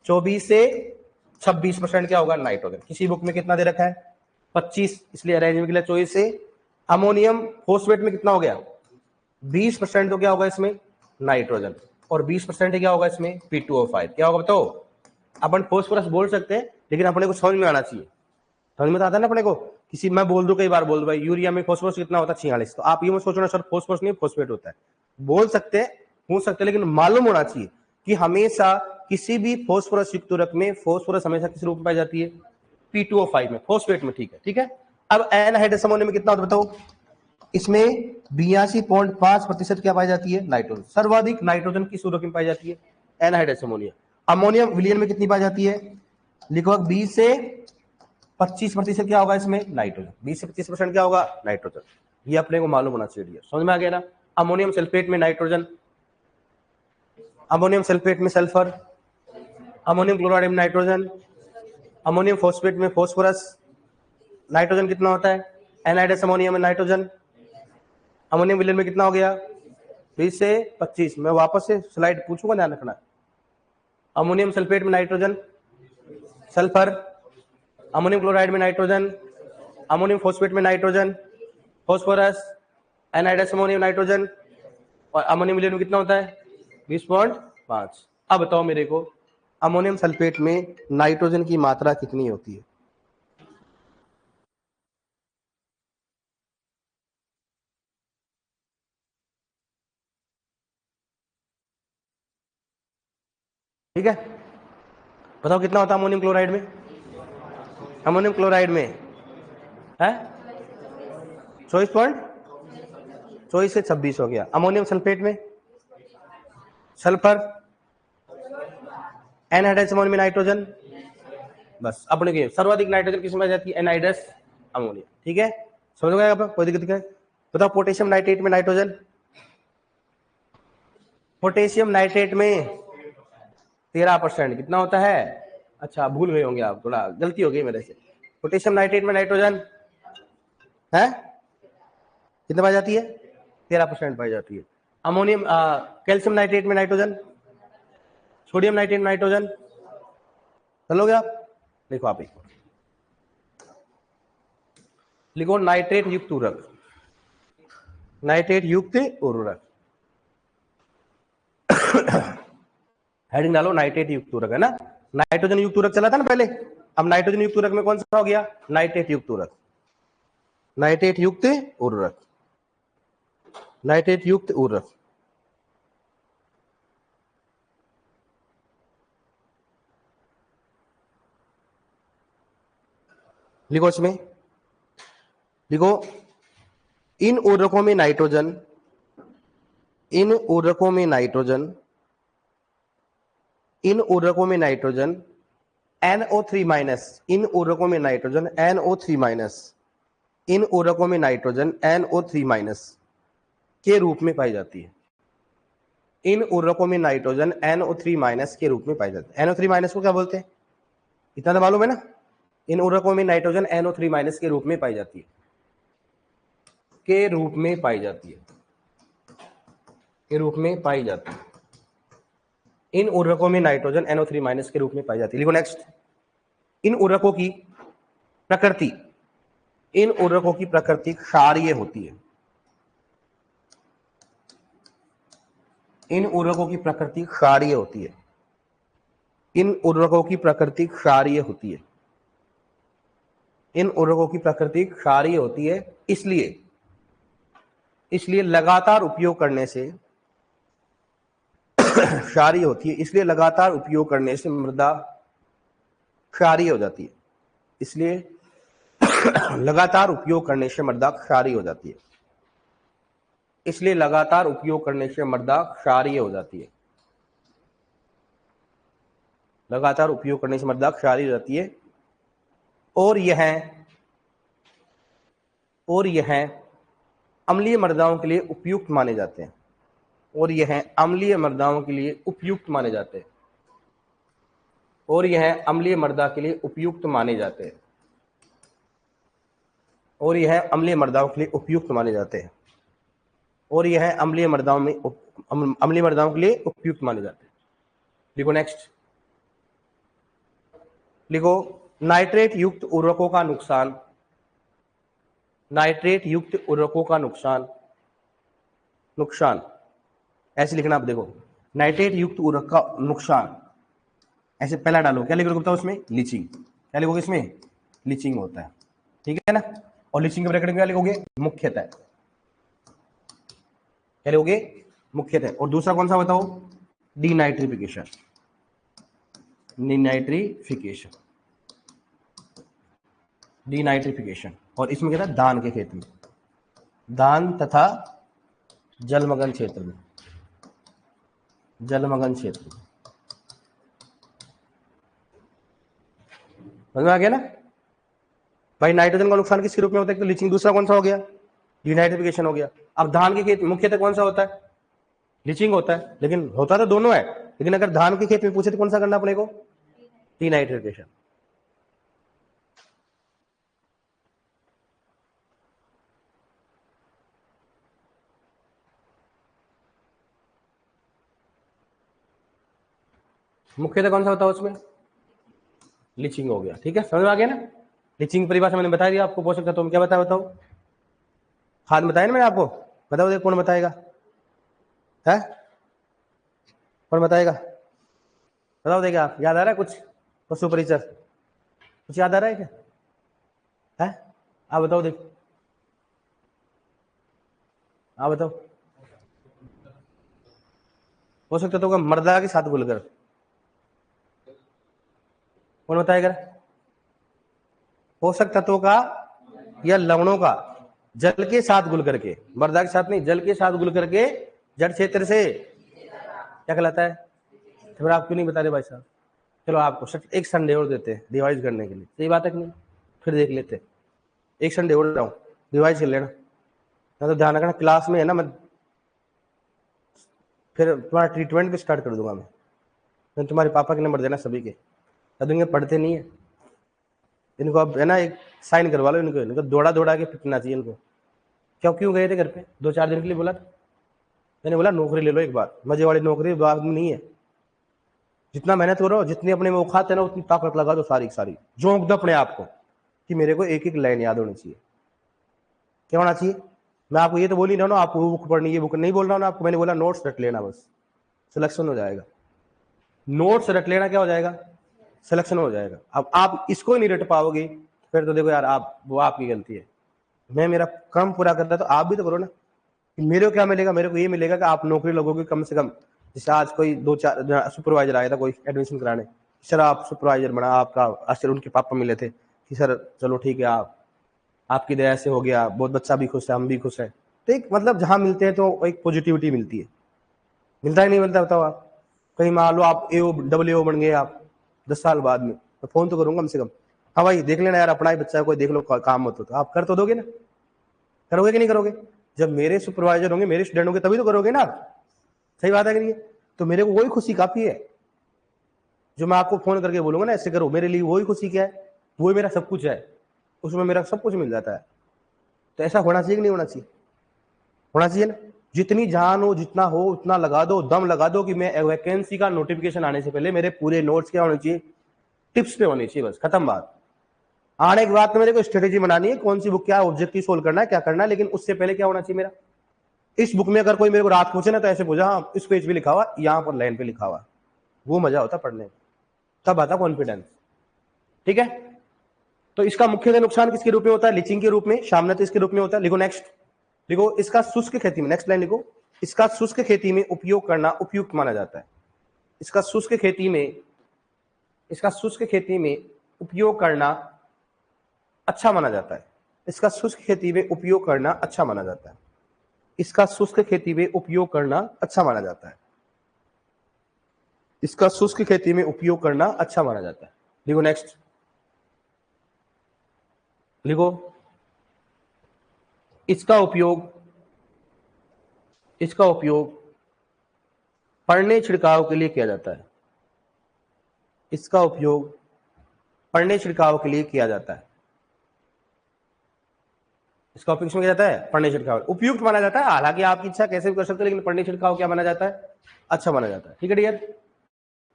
24 से 26% क्या होगा? नाइट्रोजन। किसी बुक में कितना दे रखा है? 25, इसलिए अरेंजमेंट के लिए 24 से। अमोनियम फॉस्फेट में कितना हो गया? 20% तो क्या होगा इसमें? नाइट्रोजन। और 20% क्या होगा इसमें? P2O5। क्या होगा बताओ? अपन फॉस्फोरस बोल सकते हैं, लेकिन अपने को समझ में आना चाहिए। समझ में तो आता है ना अपने को? किसी मैं बोल दूं, कई बार बोल दूं भाई यूरिया में फॉस्फोरस कितना होता है? 46, तो आप ये मत सोचना सर फॉस्फोरस नहीं फॉस्फेट होता है। बोल सकते हैं, पूछ सकते हैं, लेकिन मालूम होना चाहिए कि हमेशा किसी भी फॉस्फोरस युक्त उर्वरक में फॉस्फोरस हमेशा किस रूप में पाई जाती है? P2O5 में, फॉस्फेट में। ठीक है, ठीक है। अब एनहाइड्रस अमोनियम में कितना होता है बताओ? इसमें 82.5% क्या पाई जाती है? नाइट्रोजन। सर्वाधिक नाइट्रोजन किस उर्वरक में पाई जाती है? Anhydrous ammonium. अमोनियम विलियन में कितनी पाई जाती है? लगभग 20 से 25% क्या होगा इसमें? नाइट्रोजन। 20 से 25% क्या होगा? नाइट्रोजन। ये अपने को मालूम होना चाहिए। समझ में आ गया ना? अमोनियम सल्फेट में नाइट्रोजन, अमोनियम सल्फेट में सल्फर, अमोनियम क्लोराइड में नाइट्रोजन, अमोनियम फॉस्फेट में फॉस्फोरस। नाइट्रोजन कितना होता है? एनहाइड्रस अमोनियम में नाइट्रोजन। अमोनियम विलेन में कितना हो गया? 20 से 25। मैं वापस से स्लाइड पूछूंगा, ध्यान रखना। अमोनियम सल्फेट में नाइट्रोजन, सल्फर, अमोनियम क्लोराइड में नाइट्रोजन, अमोनियम फॉस्फेट में nitrogen, phosphorus, anhydrous ammonium nitrogen. और अमोनियम विलेन में कितना होता है? 20.5। अब बताओ मेरे को अमोनियम सल्फेट में नाइट्रोजन की मात्रा कितनी होती है? ठीक है, बताओ कितना होता है अमोनियम क्लोराइड में? अमोनियम क्लोराइड में है 24 से 26 हो गया। अमोनियम सल्फेट में सल्फर, एनहाइड्रस अमोनियम में नाइट्रोजन। बस अपने के सर्वाधिक नाइट्रोजन किसमें आ जाती है? Anhydrous ammonia. ठीक है, समझ गए आप? कोई दिक्कत है? बताओ पोटेशियम नाइट्रेट में नाइट्रोजन, पोटेशियम नाइट्रेट में 13% कितना होता है? अच्छा भूल गए होंगे आप, थोड़ा गलती हो गई मेरे से। पोटेशियम नाइट्रेट में नाइट्रोजन है कितने पाई जाती है? 13% पाई जाती है। अमोनियम कैल्शियम नाइट्रेट में नाइट्रोजन, सोडियम नाइट्रेट में नाइट्रोजन। चलोगे आप? देखो आप लिखो नाइट्रेट युक्त उर्वरक, नाइट्रेट युक्त उर्वरक। हेडिंग डालो नाइट्रेट युक्त उर्वरक, है ना? नाइट्रोजन युक्त उर्वरक चला था ना पहले, अब नाइट्रोजन युक्त उर्वरक में कौन सा हो गया? नाइट्रेट युक्त उर्वरक, नाइट्रेट युक्त उर्वरक, नाइट्रेट युक्त उर्वरक। लिखो इसमें, लिखो इन उर्वरकों में नाइट्रोजन, इन उर्वरकों में नाइट्रोजन, इन उर्वरकों में नाइट्रोजन NO3 माइनस, इन उर्वरकों में नाइट्रोजन NO3 माइनस, इन उर्वरकों में नाइट्रोजन NO3 माइनस के रूप में पाई जाती है। इन उर्वरकों में नाइट्रोजन NO3 माइनस के रूप में पाई जाती है। NO3 माइनस को क्या बोलते हैं? इतना तो मालूम है ना? इन उर्वरकों में नाइट्रोजन NO3 माइनस के रूप में पाई जाती है, के रूप में पाई जाती है, के रूप में पाई जाती है। इन उर्वरकों में नाइट्रोजन NO3 माइनस के रूप में पाई जाती है। लिखो नेक्स्ट। इन उर्वरकों की प्रकृति, इन उर्वरकों की प्रकृति क्षारीय होती है। इन उर्वरकों की प्रकृति क्षारीय होती है। इन उर्वरकों की प्रकृति क्षारीय होती है। इन उर्वरकों की प्रकृति क्षारीय होती है, इसलिए लगातार उपयोग करने से क्षारीय होती है, इसलिए लगातार उपयोग करने से मृदा क्षारीय हो जाती है। इसलिए लगातार उपयोग करने से मृदा क्षारीय हो जाती है। इसलिए लगातार उपयोग करने से मृदा क्षारीय हो जाती है। लगातार उपयोग करने से मृदा क्षारीय हो जाती है। और यह अम्लीय मृदाओं के लिए उपयुक्त माने जाते हैं। और यह अम्लीय मृदाओं के लिए उपयुक्त माने जाते हैं। और यह अम्लीय मृदा के लिए उपयुक्त माने जाते हैं। और यह अम्लीय मृदाओं के लिए उपयुक्त माने जाते हैं। और यह अम्लीय मृदाओं के लिए उपयुक्त माने जाते हैं। लिखो नेक्स्ट। लिखो नाइट्रेट युक्त उर्वरकों का नुकसान। नाइट्रेट युक्त उर्वरकों का नुकसान ऐसे लिखना। आप देखो नाइट्रेट युक्त उर्वरक का नुकसान ऐसे पहला डालो। क्या लिखोगे बताओ उसमें? लीचिंग। क्या लिखोगे इसमें? लीचिंग होता है। ठीक है ना। और लीचिंग के ब्रैकेट में क्या लिखोगे? मुख्यतः। क्या लिखोगे? मुख्यतः। और दूसरा कौन सा बताओ? डीनाइट्रिफिकेशन। डीनाइट्रिफिकेशन। डीनाइट्रिफिकेशन। और इसमें क्या था? धान के खेत में, धान तथा जलमग्न क्षेत्र में, जलमग्न क्षेत्र में। समझ में आ गया ना भाई? नाइट्रोजन का नुकसान किसके रूप में होता है? तो लीचिंग। दूसरा कौन सा हो गया? डीनाइट्रिफिकेशन हो गया। अब धान के खेत मुख्यतः कौन सा होता है? लीचिंग होता है। लेकिन होता तो दोनों है, लेकिन अगर धान के खेत में पूछे तो कौन सा करना अपने को? डीनाइट्रिफिकेशन। मुख्यतः कौन सा होता है उसमें? लीचिंग हो गया। ठीक है, समझ में आ गया ना? लीचिंग परिभाषा मैंने बता दिया आपको। पोषक तत्व में क्या बताया बताओ? खाद बताया ना मैंने आपको। बताओ देखो कौन बताएगा? है कौन बताएगा? बताओ देखिए। आप याद आ रहा है कुछ? पशु परिचर कुछ याद आ रहा है क्या? है आप बताओ देखो। आप बताओ। पोषक तत्वों का मृदा के साथ घुलकर। कौन बताएगा? पोषक तत्वों का या लवणों का जल के साथ घुल करके, मृदा के साथ नहीं, जल के साथ घुल करके जड़ क्षेत्र से क्या कहलाता है? तो फिर आप क्यों नहीं बता रहे भाई साहब? चलो आपको एक संडे और देते हैं रिवाइज करने के लिए। सही बात है कि नहीं? फिर देख लेते हैं। एक संडे और रहा हूँ, रिवाइज कर लेना। तो ध्यान रखना क्लास में है ना, मैं फिर तुम्हारा ट्रीटमेंट भी स्टार्ट कर दूंगा। मैं तुम्हारे पापा के नंबर देना सभी के। दूंगे पढ़ते नहीं है इनको। अब है ना एक साइन करवा लो इनको दौड़ा दौड़ा के पिटना चाहिए इनको। क्यों गए थे घर पे? 2-4 दिन के लिए बोला था। मैंने बोला नौकरी ले लो एक बार, मजे वाली नौकरी बाद में नहीं है। जितना मेहनत करो, जितनी अपने में औकात है ना, उतनी ताकत लगा दो सारी सारी। झोंक दो अपने आप को कि मेरे को एक एक लाइन याद होनी चाहिए। क्या होना चाहिए? मैं आपको ये तो बोल नहीं रहा हूँ आपको बुक पढ़नी, ये बुक नहीं बोल रहा हूँ आपको। मैंने बोला नोट्स रट लेना, बस सिलेक्शन हो जाएगा। नोट्स रट लेना, क्या हो जाएगा? सिलेक्शन हो जाएगा। अब आप इसको ही नहीं रट पाओगे फिर तो देखो यार, वो आपकी गलती है। मैं मेरा काम पूरा कर रहा तो आप भी तो करो ना। मेरे को क्या मिलेगा? मेरे को ये मिलेगा कि आप नौकरी लगोगे कम से कम। जैसे आज कोई 2-4 सुपरवाइजर आया था कोई एडमिशन कराने, सर आप सुपरवाइजर बना आपका। सर उनके पापा मिले थे कि सर चलो ठीक है, आपकी दया से हो गया, बहुत बच्चा भी खुश है, हम भी खुश हैं। तो एक मतलब जहां मिलते हैं तो एक पॉजिटिविटी मिलती है। मिलता है नहीं मिलता? बताओ आप। कहीं मान लो आप AO WO बन गए आप 10 साल बाद में, तो फोन तो करूंगा कम से कम। हाँ भाई देख लेना यार, अपना ही बच्चा है, कोई देख लो काम मत हो तो आप कर तो दोगे ना? करोगे कि नहीं करोगे? जब मेरे सुपरवाइजर होंगे, मेरे स्टूडेंट होंगे, तभी तो करोगे ना आप। सही बात है कि नहीं? तो मेरे को वही खुशी काफी है जो मैं आपको फोन करके बोलूंगा ना ऐसे करो। मेरे लिए वही खुशी क्या है? वही मेरा सब कुछ है। उसमें मेरा सब कुछ मिल जाता है। तो ऐसा होना चाहिए कि नहीं होना चाहिए? होना चाहिए ना। जितनी जान हो, जितना हो उतना लगा दो, दम लगा दो कि मैं वैकेंसी का नोटिफिकेशन आने से पहले मेरे पूरे नोट्स क्या होने चाहिए, टिप्स पे होनी चाहिए, बस खत्म बात। आने के बाद में मेरे को स्ट्रेटेजी बनानी है, कौन सी बुक क्या ऑब्जेक्टिव सोल्व करना है, क्या करना है, लेकिन उससे पहले क्या होना चाहिए मेरा, इस बुक में अगर कोई मेरे को रात पूछे ना तो ऐसे पूछा, हाँ इस पेज पे लिखा हुआ, यहाँ पर लाइन पे लिखा हुआ, वो मजा होता पढ़ने में, तब आता कॉन्फिडेंस। ठीक है, तो इसका मुख्य नुकसान किसके रूप में होता है, लीचिंग के रूप में, सामने इसके रूप में होता है। लिखो नेक्स्ट, लिखो इसका शुष्क खेती में, नेक्स्ट लाइन लिखो, इसका शुष्क खेती में उपयोग करना उपयुक्त माना जाता है। इसका शुष्क खेती में, इसका शुष्क खेती में उपयोग करना अच्छा माना जाता है। इसका शुष्क खेती में उपयोग करना अच्छा माना जाता है। इसका शुष्क खेती में उपयोग करना अच्छा माना जाता है। इसका शुष्क खेती में उपयोग करना अच्छा माना जाता है। लिखो नेक्स्ट, लिखो इसका उपयोग, इसका उपयोग पड़ने छिड़काव के लिए किया जाता है। इसका उपयोग पड़ने छिड़काव के लिए किया जाता है। इसका उपयोग किया जाता है, पड़ने छिड़काव उपयुक्त माना जाता है। हालांकि आपकी इच्छा कैसे भी कर सकते हो, लेकिन पड़ने छिड़काव क्या माना जाता है, अच्छा माना जाता है। ठीक है डियर,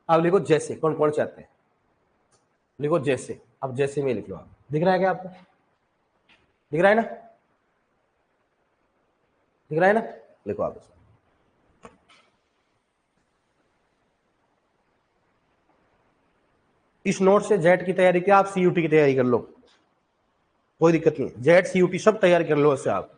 अब लिखो जैसे, कौन कौन से आते हैं, लिखो जैसे, अब जैसे में लिख लो आप, दिख रहा है क्या आपको, दिख रहा है ना, दिख रहा है ना, लिखो आप इसको। इस नोट से जेट की तैयारी किया, आप सीयूटी की तैयारी कर लो, कोई दिक्कत नहीं, जेट सीयूटी सब तैयारी कर लो उससे आप।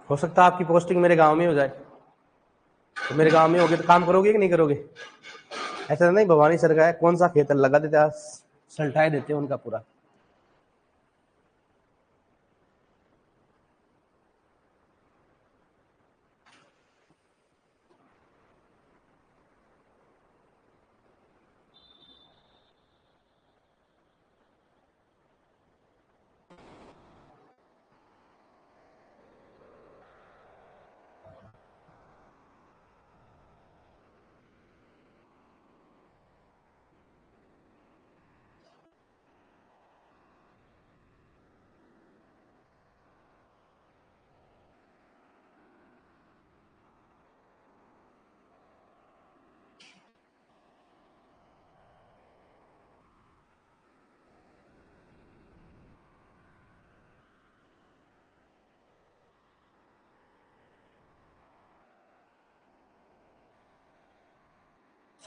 हो सकता है आपकी पोस्टिंग मेरे गांव में हो जाए, तो मेरे गांव में होगी तो काम करोगे कि नहीं करोगे, ऐसा नहीं भवानी सर का है, कौन सा खेत लगा देते, सल्टाए देते हैं उनका पूरा।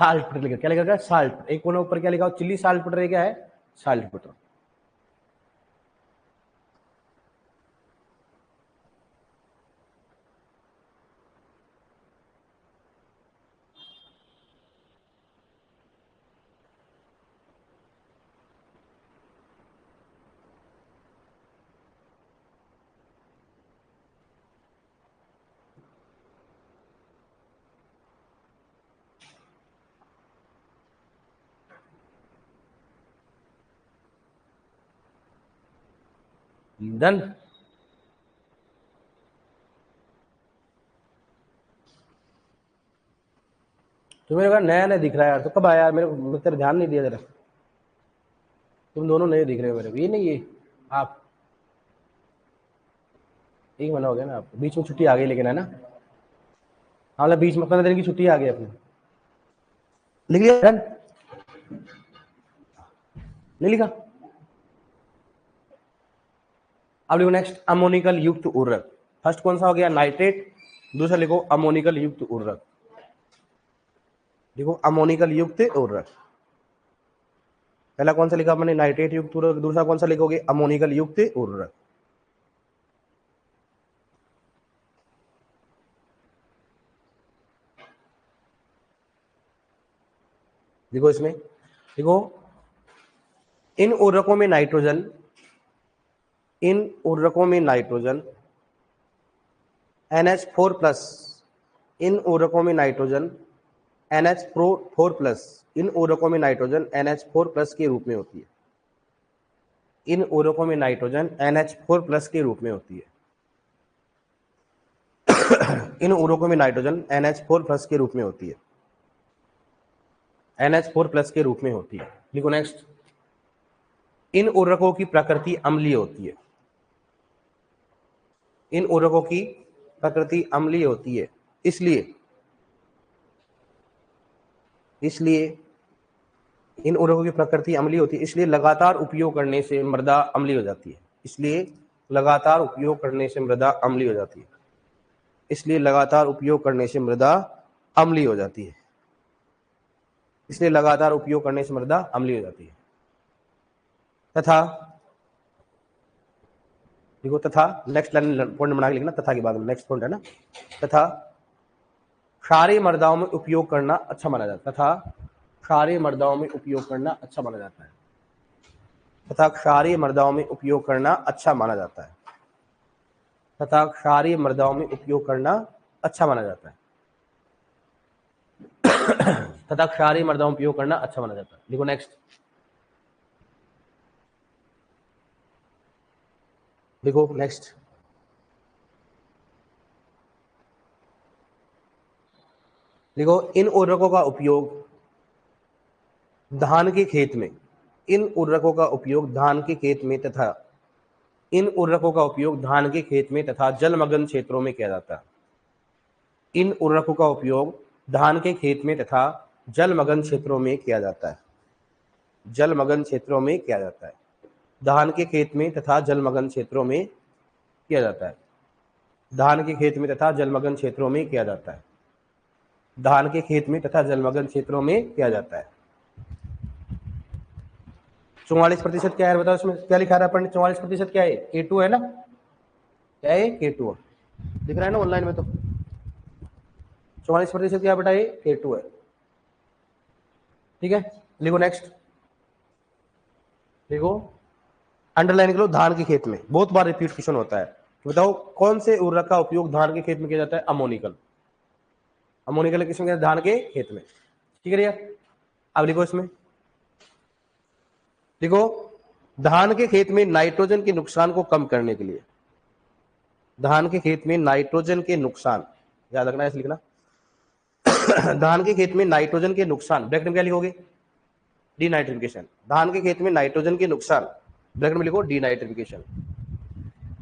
साल्ट पटर लिखा, क्या लिखा, साल्ट, एक कोने ऊपर क्या लिखा, चिल्ली साल्ट पटर, क्या है, साल्ट पटर। डन, तो मेरे को नया नया दिख रहा है यार, तो कब आया यार, मेरे को तेरे ध्यान नहीं दिया जरा, तुम दोनों नए दिख रहे हो मेरे को, ये नहीं ये आप, एक महीना हो गया ना आपको, बीच में छुट्टी आ गई लेकिन, है ना, हाँ मतलब बीच में 15 दिन की छुट्टी आ गई अपनी, लिख लिया डन, नहीं लिखा, अब लिखो नेक्स्ट, अमोनिकल युक्त उर्वरक। फर्स्ट कौन सा हो गया, नाइट्रेट, दूसरा लिखो अमोनिकल युक्त उर्वरक, देखो अमोनिकल युक्त उर्वरक, पहला कौन सा लिखा मैंने, नाइट्रेट युक्त उर्वरक, दूसरा कौन सा लिखोगे, अमोनिकल युक्त उर्वरक। देखो इसमें, देखो इन उर्वरकों में नाइट्रोजन, इन उर्वरकों में नाइट्रोजन NH4 प्लस इन उर्वरकों में नाइट्रोजन NH4 प्लस इन उर्वरकों में नाइट्रोजन NH4 प्लस के रूप में होती है। इन उर्वरकों में नाइट्रोजन NH4 प्लस के रूप में होती है। इन उर्वरकों में नाइट्रोजन NH4 प्लस के रूप में होती है। NH4 प्लस के रूप में होती है। लिखो नेक्स्ट। इन उर्वरकों की प्रकृति अम्लीय होती है। इन उर्वरकों की प्रकृति अम्लीय होती है, इसलिए इन उर्वरकों की प्रकृति अम्लीय होती है, इसलिए लगातार उपयोग करने से मृदा अम्लीय हो जाती है। इसलिए लगातार उपयोग करने से मृदा अम्लीय हो जाती है। इसलिए लगातार उपयोग करने से मृदा अम्लीय हो जाती है। इसलिए लगातार उपयोग करने से मृदा अम्लीय हो जाती है। तथा देखो, तथा नेक्स्ट लाइन पॉइंट बना के लिखना, तथा के बाद में नेक्स्ट पॉइंट है ना। तथा क्षारीय मृदाओं में उपयोग करना अच्छा माना जाता है। तथा क्षारीय मृदाओं में उपयोग करना अच्छा माना जाता है। तथा क्षारीय मृदाओं में उपयोग करना अच्छा माना जाता है। तथा क्षारीय मृदाओं में उपयोग करना अच्छा माना जाता है। तथा क्षारीय मृदाओं में उपयोग करना अच्छा माना जाता है। देखो नेक्स्ट। देखो नेक्स्ट। देखो, इन उर्वरकों का उपयोग धान के खेत में इन उर्वरकों का उपयोग धान के खेत में तथा इन उर्वरकों का उपयोग धान के खेत में तथा जलमग्न क्षेत्रों में किया जाता है। इन उर्वरकों का उपयोग धान के खेत में तथा जलमग्न क्षेत्रों में किया जाता है। जलमग्न क्षेत्रों में किया जाता है। धान के खेत में तथा जलमग्न क्षेत्रों में किया जाता है। धान के खेत में तथा जलमग्न क्षेत्रों में किया जाता है। धान के खेत में तथा जलमग्न क्षेत्रों में किया जाता है। 44% क्या है बताओ, इसमें क्या लिखा रहा है अपन? 44% क्या है? K2 है ना? क्या है? K2 दिख रहा है ना ऑनलाइन में? तो 44% क्या बेटा? ये K2 है। ठीक है, लिखो नेक्स्ट। देखो, अंडरलाइन करो, धान के खेत में बहुत बार रिपीट क्वेश्चन होता है। बताओ कौन से उर्वरक का उपयोग धान के खेत में किया जाता है? अमोनिकल। अमोनिकल किसमें किया? धान के खेत में। ठीक है भैया, अब लिखो इसमें। देखो, धान के खेत में नाइट्रोजन के नुकसान को कम करने के लिए, धान के खेत में नाइट्रोजन के नुकसान, याद रखना है ऐसे लिखना। धान के खेत में नाइट्रोजन के नुकसान, ब्रैकेट में क्या लिखोगे? डीनाइट्रिफिकेशन। धान के खेत में नाइट्रोजन के नुकसान, ब्रैकेट में लिखो डीनाइट्रिफिकेशन।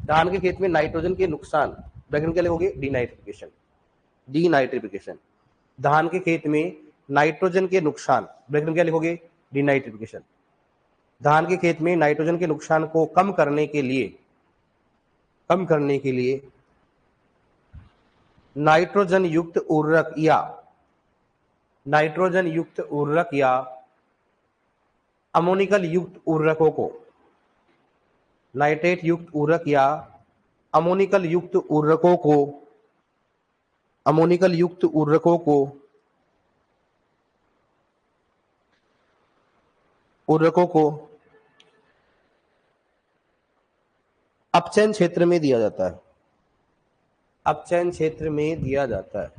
धान के खेत में नाइट्रोजन के नुकसान, ब्रैकेट में क्या लिखोगे? डीनाइट्रिफिकेशन। डीनाइट्रिफिकेशन। धान के खेत में नाइट्रोजन के नुकसान, ब्रैकेट में क्या लिखोगे? डीनाइट्रिफिकेशन। धान के खेत में नाइट्रोजन के नुकसान को कम करने के लिए नाइट्रोजन युक्त उर्वरक या अमोनिकल युक्त उर्वरकों को, नाइट्रेट युक्त उर्वरक या अमोनिकल युक्त उर्वरकों को अपचयन क्षेत्र में दिया जाता है। अपचयन क्षेत्र में दिया जाता है।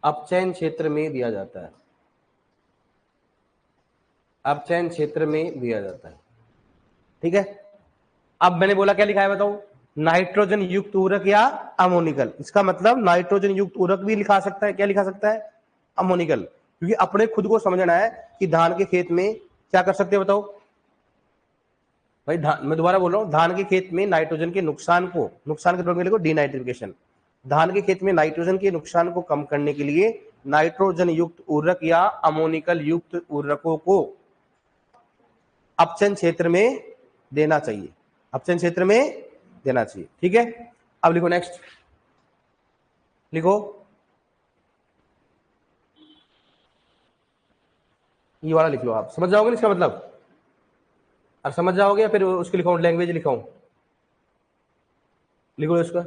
अपचयन क्षेत्र में दिया जाता है। अपचयन क्षेत्र में दिया जाता है। ठीक है, अब मैंने बोला क्या लिखा है बताओ? नाइट्रोजन युक्त उर्वरक या अमोनिकल। इसका मतलब नाइट्रोजन युक्त उर्वरक भी लिखा सकता है। क्या लिखा सकता है? अमोनिकल। क्योंकि अपने खुद को समझना है कि धान के खेत में क्या कर सकते हैं बताओ भाई। मैं दोबारा बोल रहा हूं, धान के खेत में नाइट्रोजन के नुकसान के रूप में लिखो डीनाइट्रिफिकेशन। धान के खेत में नाइट्रोजन के नुकसान को कम करने के लिए नाइट्रोजन युक्त उर्वरक या अमोनिकल युक्त उर्वरकों को अपचयन क्षेत्र में देना चाहिए। अपचयन क्षेत्र में देना चाहिए। ठीक है, अब लिखो नेक्स्ट। लिखो, ये वाला लिख लो। आप समझ जाओगे ना इसका मतलब? अब समझ जाओगे या फिर उसके लिखाऊं, लैंग्वेज लिखाऊं? लिखो इसका।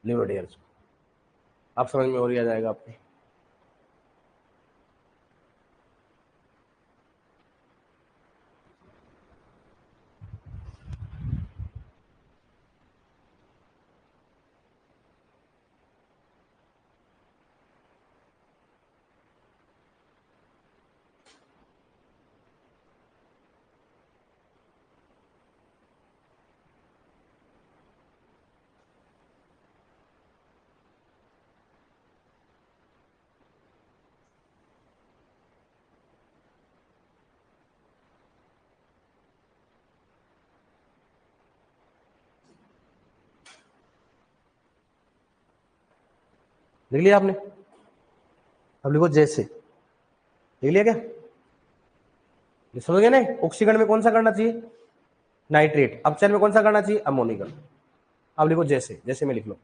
लिव इट हियर, आप समझ में और ही आ जाएगा आपको। लिख लिया आपने? अब लिखो जैसे, लिख लिया क्या? ये समझ गए ना? ऑक्सीकरण में कौन सा करना चाहिए? नाइट्रेट। अपचयन में कौन सा करना चाहिए? अमोनिकल। अब लिखो जैसे, जैसे में लिख लो।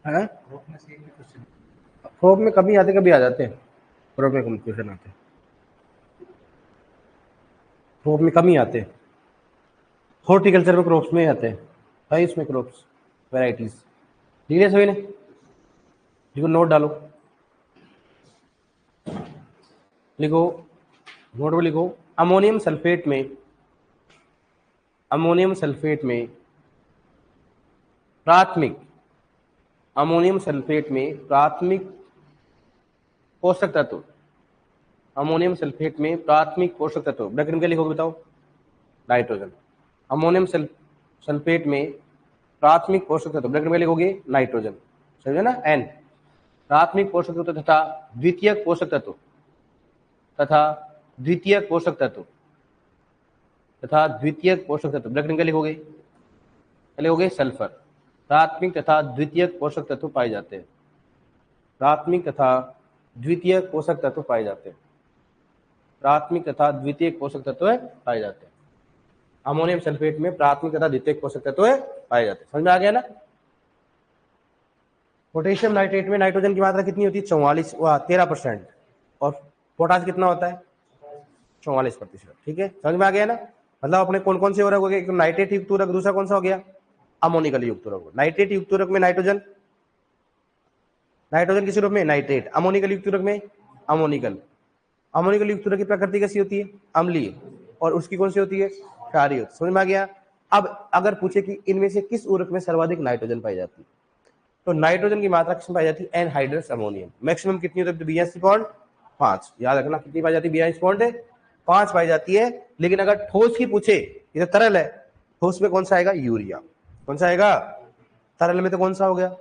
है प्रोप में कभी आते कभी आ जाते हैं। प्रोप में कंफ्यूजन आते हैं, प्रोप में कम ही आते हैं। हॉर्टिकल्चर में क्रॉप्स में ही आते हैं भाई, इसमें क्रॉप्स वेराइटीज। ठीक है सभी ने? देखो नोट डालो, लिखो, नोट में लिखो अमोनियम सल्फेट में अमोनियम सल्फेट में प्राथमिक अमोनियम सल्फेट में प्राथमिक पोषक तत्व अमोनियम सल्फेट में प्राथमिक पोषक तत्व ब्रैकेट में क्या लिखोगे बताओ? नाइट्रोजन। अमोनियम सल्फेट में प्राथमिक पोषक तत्व ब्रैकेट में लिखोगे नाइट्रोजन, समझे ना? एन प्राथमिक पोषक तत्व तथा द्वितीयक पोषक तत्व द्वितीयक पोषक तत्व द्वितीयक पोषक तत्व ब्रैकेट में क्या लिखोगे? सल्फर। प्राथमिक तथा द्वितीयक पोषक तत्व पाए जाते हैं। प्राथमिक तथा द्वितीयक पोषक तत्व पाए जाते हैं। प्राथमिक तथा द्वितीयक पोषक तत्व पाए जाते हैं। अमोनियम सल्फेट में प्राथमिक तथा द्वितीयक पोषक तत्व पाए जाते हैं। समझ में आ गया ना? पोटेशियम नाइट्रेट में नाइट्रोजन की मात्रा कितनी होती है? 13%। और पोटाश कितना होता है? 44%। ठीक है, समझ में आ गया ना? मतलब अपने कौन कौन से उर्वरक हो गए? एक नाइट्रेट युक्त उर्वरक, दूसरा कौन सा हो गया? अमोनिकल युक्त उर्वरक। नाइट्रेट युक्त उर्वरक में नाइट्रोजन किस रूप में? नाइट्रेट। अमोनिकल युक्त उर्वरक में अमोनिकल। अमोनिकल युक्त उर्वरक की प्रकृति कैसी होती है? अम्लीय। और उसकी कौन सी होती है? क्षारीय। समझ में आ गया? अब अगर पूछे कि इनमें से किस उर्वरक में सर्वाधिक नाइट्रोजन पाई जाती है, तो नाइट्रोजन की मात्रा किसमें पाई जाती है? Anhydrous ammonium. मैक्सिमम कितनी होती है? 82.5। याद रखना, कितनी पाई जाती है? 82.5 पाई जाती है। लेकिन अगर ठोस की पूछे, ये तो तरल है, ठोस में कौन सा आएगा? यूरिया। कौन सा आएगा? तरल में तो कौन सा हो गया?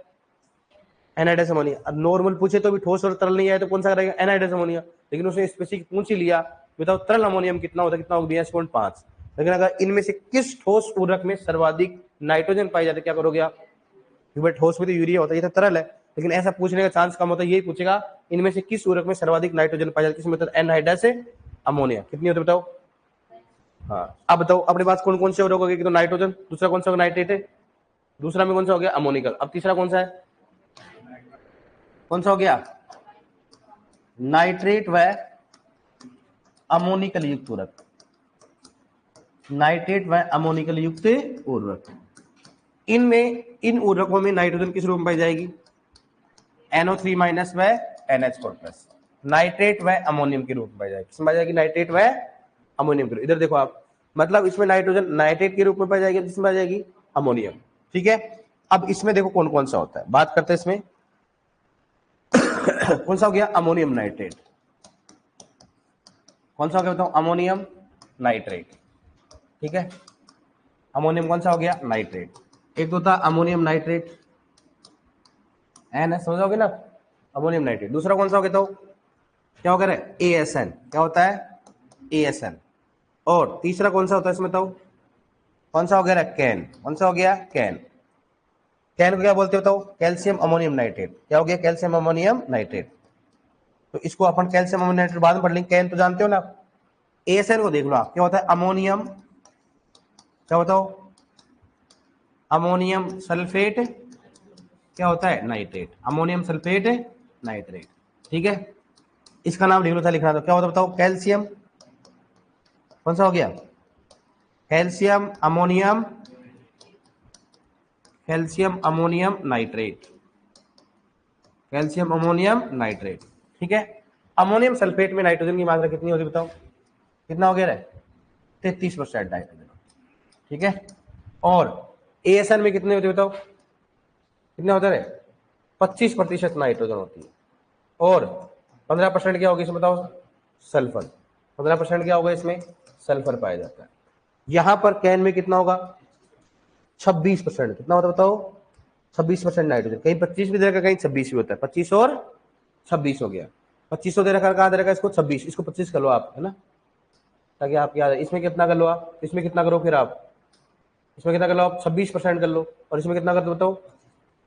Anhydrous ammonia. अब नॉर्मल पूछे तो भी ठोस और तरल नहीं आए तो कौन सा रहेगा? Anhydrous ammonia. लेकिन उसने स्पेसिफिक पूछ ही लिया, बताओ तरल अमोनियम कितना होता है? कितना होगा? 82.5। लेकिन अगर इनमें से किस ठोस उर्वरक में सर्वाधिक नाइट्रोजन पाई जाती है, क्या करोगे आप? क्योंकि ठोस में तो यूरिया होता है, ये तो तरल है। लेकिन ऐसा पूछने का चांस कम होता है। यही पूछेगा इनमें से किस उर्वरक में सर्वाधिक नाइट्रोजन पाई जाती है, किसमें? Anhydrous ammonia. कितनी होती है बताओ? हाँ, अब बताओ अपने पास कौन कौन से उर्वरक हो गए? तो नाइट्रोजन, दूसरा कौन सा नाइट्रेट है, दूसरा में कौन सा हो गया? अमोनिकल। अब तीसरा कौन सा है? कौन सा हो गया? नाइट्रेट व अमोनिकल युक्त उर्वरक। नाइट्रेट व अमोनिकल युक्त उर्वरक। इनमें इन उर्वरकों में नाइट्रोजन किस रूप में पाई जाएगी? NO3- व NH4+। नाइट्रेट व अमोनियम के रूप में पाई जाएगी। किसमें पाई जाएगी? नाइट्रेट व अमोनियम के रूप। इधर देखो आप, मतलब इसमें नाइट्रोजन नाइट्रेट के रूप में पाई जाएगी, जिसमें पाई जाएगी अमोनियम। ठीक है, अब इसमें देखो कौन कौन सा होता है, बात करते हैं इसमें। कौन सा हो गया? Ammonium nitrate. कौन सा हो गया बताओ? Ammonium nitrate. ठीक है, अमोनियम कौन सा हो गया? नाइट्रेट। एक तो था अमोनियम नाइट्रेट, एन समझोगे ना? Ammonium nitrate. दूसरा कौन सा हो गया? तो क्या हो गया? ASN। क्या होता है? ASN। और तीसरा कौन सा होता है इसमें? तो कौन सा हो गया? कैन। कौन सा हो गया? कैन। कैन को क्या बोलते हो? तो कैल्शियम अमोनियम नाइट्रेट। क्या हो गया? Calcium ammonium nitrate. तो इसको अपन कैल्शियम अमोनियम नाइट्रेट बाद में पढ़ लेंगे। कैन तो जानते हो ना? ASN को देख लो आप, क्या होता है? अमोनियम, क्या बताओ? अमोनियम सल्फेट, क्या होता है? नाइट्रेट। Ammonium sulphate nitrate. ठीक है, इसका नाम लिख लो था, लिखना तो क्या होता है बताओ? कैल्शियम, कौन सा हो गया? Calcium ammonium, calcium ammonium nitrate. Calcium ammonium nitrate. ठीक है, अमोनियम सल्फेट में नाइट्रोजन की मात्रा कितनी होती है बताओ? कितना हो गया? 33% नाइट्रोजन। ठीक है, और ASN में कितने होते बताओ? कितने होते रहे? 25% नाइट्रोजन होती है। और 15% क्या होगा इसमें बताओ? सल्फर। 15% क्या होगा इसमें? सल्फर पाया जाता है। यहां पर कैन में कितना होगा? 26%। कितना होता है बताओ? 26% नाइट्रोजन। कहीं 25 भी दे रखा, कहीं 26 भी होता है। 25 और 26 हो गया। 25 दे रखा, कहां दे रखा? इसको 26, इसको 25 कर लो आप, है ना, ताकि आप याद है। इसमें कितना कर लो आप? इसमें कितना करो फिर आप? इसमें कितना कर लो आप? 26% कर लो। और इसमें कितना कर दो बताओ?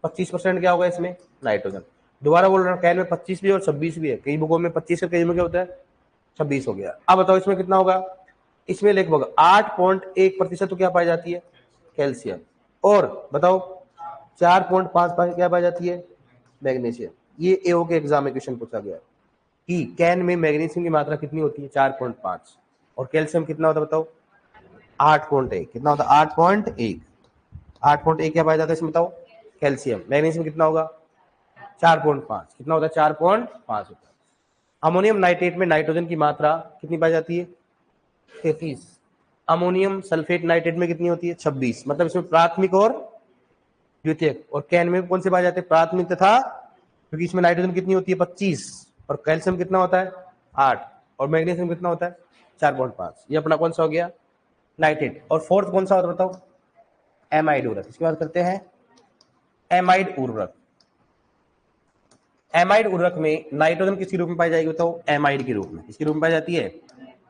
25% क्या होगा इसमें? नाइट्रोजन। दोबारा बोल रहा हूँ, कैन में 25 भी और 26 भी है। कई बुकों में 25 है, कई में क्या होता है? 26 हो गया। अब बताओ इसमें कितना होगा? इसमें लगभग 8.1% तो क्या पाई जाती है? कैल्शियम। और बताओ 4.5 क्या पाई जाती है? मैग्नीशियम। ये AO के एग्जाम में क्वेश्चन पूछा गया कि कैन में मैग्नीशियम की मात्रा कितनी होती है? 4.5। और कैल्शियम कितना होता है बताओ? 8.1। कितना होता है? 8.1। 8.1 क्या पाया जाता है इसमें बताओ? कैल्शियम। मैग्नीशियम कितना होगा? 4.5। कितना होता है? 4.5 होता है। अमोनियम नाइट्रेट में नाइट्रोजन की मात्रा कितनी पाई जाती है? 33। अमोनियम सल्फेट नाइट्रेट में कितनी होती है 26, मतलब इसमें प्राथमिक और द्वितीयक। और कैन में कौन से पाए जाते हैं प्राथमिक तथा, क्योंकि इसमें नाइट्रोजन कितनी होती है 25 और कैल्शियम कितना होता है 8 और मैग्नीशियम कितना होता है 4.5। ये अपना कौन सा हो गया नाइट्रेट। और फोर्थ कौन सा और बताओ एमाइड उर्वरक। इसके बाद करते हैं एमाइड उर्वरक। एमाइड उर्वरक में नाइट्रोजन किस रूप में पाई जाएगी बताओ एमाइड के रूप में। किसके रूप में पाई जाती है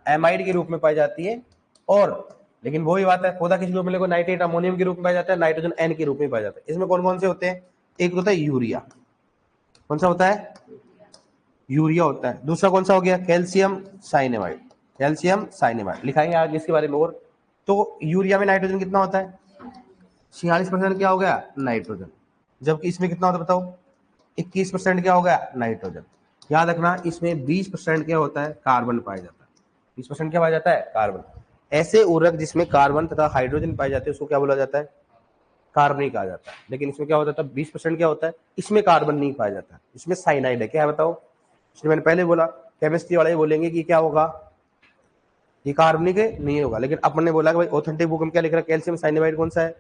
एमाइड के रूप में पाई जाती है। और लेकिन वही बात है पौधा किस रूप में लेगा नाइट्रेट अमोनियम के रूप में पाया जाता है, नाइट्रोजन एन के रूप में पाया जाता है। इसमें कौन कौन से होते हैं, एक होता है यूरिया, कौन सा होता है यूरिया होता है। दूसरा कौन सा हो गया कैल्शियम साइनेमाइड, कैल्शियम साइनेमाइड लिखाएंगे आगे इसके बारे में। और तो यूरिया में नाइट्रोजन कितना होता है 46% क्या हो गया नाइट्रोजन, जबकि इसमें कितना होता है बताओ 21% क्या हो गया नाइट्रोजन। याद रखना इसमें 20% क्या होता है कार्बन पाया जाता है, 20% क्या पाया जाता है कार्बन। ऐसे उर्वरक जिसमें कार्बन तथा हाइड्रोजन पाए जाते हैं उसको क्या बोला जाता है कार्बनिक कहा जाता है। लेकिन इसमें क्या होता है 20% क्या होता है इसमें कार्बन नहीं पाया जाता, इसमें साइनाइड है। क्या है बताओ, इसलिए मैंने पहले बोला केमिस्ट्री वाले बोलेंगे कि क्या होगा ये कार्बनिक है नहीं होगा, लेकिन अपन ने बोला कि भाई ऑथेंटिक बुक में क्या लिख रहा है कैल्शियम साइनाइड कौन सा है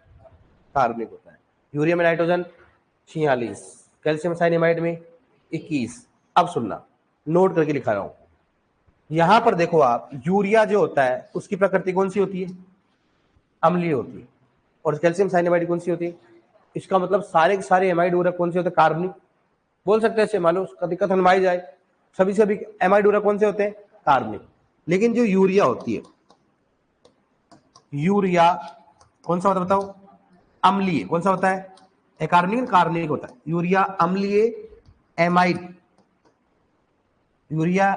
कार्बनिक होता है। यूरिया में नाइट्रोजन 46, कैल्शियम साइनाइड में 21। अब सुनना नोट करके लिखा रहा हूं, यहां पर देखो आप यूरिया जो होता है उसकी प्रकृति कौन सी होती है अम्लीय होती है, और कैल्शियम साइनाइड कौन सी होती है। इसका मतलब सारे के सारे एमाइड उर्वरक कौन से होते हैं कार्बनिक, बोल सकते हैं ऐसे मान लो उसका दिक्कत हनमाई जाए सभी से भी एमाइड उर्वरक कौन से होते हैं कार्बनिक। लेकिन जो यूरिया होती है यूरिया कौन सा होता है बताओ अम्लीय, कौन सा होता है अकार्बनिक कार्बनिक होता है। यूरिया अम्लीय एमाइड, यूरिया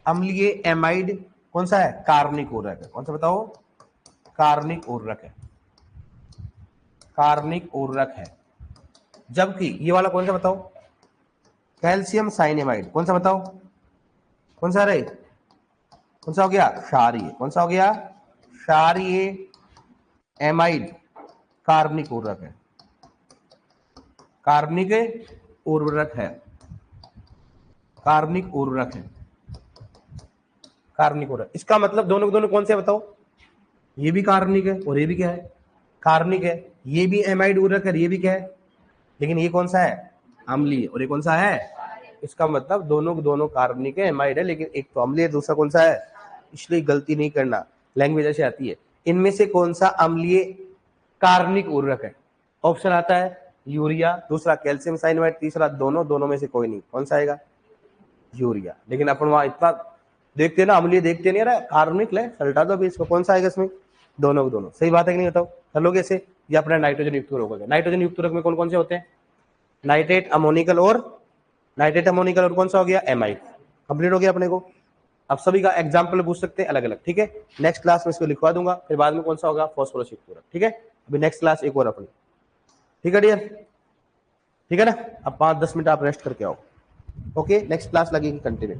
अम्लीय एमाइड कौन सा है कार्बनिक उर्वरक है। कौन सा बताओ कार्बनिक उर्वरक है, कार्बनिक उर्वरक है। जबकि ये वाला कौन सा बताओ कैल्शियम साइनेमाइड, कौन सा बताओ कौन सा रे कौन सा हो गया क्षारीय, कौन सा हो गया क्षारीय एमाइड कार्बनिक उर्वरक है, कार्बनिक उर्वरक है, कार्बनिक उर्वरक है, कार्बनिक उर्वरक। इसका मतलब दोनों के दोनों कौन से बताओ ये भी कार्बनिक है और ये भी क्या है कार्बनिक है, ये भी एमाइड उर्वरक है ये भी क्या है, लेकिन ये कौन सा है अम्लीय और ये कौन सा है। इसका मतलब दोनों दोनों कार्बनिक है एमाइड है, लेकिन एक तो अम्लीय दूसरा कौन सा है। इसलिए गलती नहीं करना लैंग्वेज ऐसे आती है। इनमें से कौन सा अम्लीय कार्बनिक उर्वरक है, ऑप्शन आता है यूरिया, दूसरा कैल्शियम साइनाइड, तीसरा दोनों, दोनों में से कोई नहीं, कौन सा आएगा यूरिया। लेकिन अपन वहां इतना देखते ना अम्लीय देखते नहीं रहा कार्बनिक ले सल्टा दो अभी इसको, कौन सा आएगा इसमें दोनों दोनों। सही बात है कि नहीं बताओ कर लोगे ऐसे। ये अपना नाइट्रोजन युक्त उर्वरक हो गया। नाइट्रोजन युक्त उर्वरक में कौन कौन से होते हैं नाइट्रेट अमोनिकल और कौन सा हो गया एमाइड। कंप्लीट हो गया अपने को। अब सभी का एग्जाम्पल पूछ सकते हैं अलग अलग, ठीक है। नेक्स्ट क्लास में इसको लिखवा दूंगा, फिर बाद में कौन सा होगा फॉस्फोरस युक्त उर्वरक, ठीक है। अभी नेक्स्ट क्लास एक और अपनी, ठीक है डियर, ठीक है ना। अब 5-10 मिनट आप रेस्ट करके आओ, ओके। नेक्स्ट क्लास लगेगी कंटिन्यू।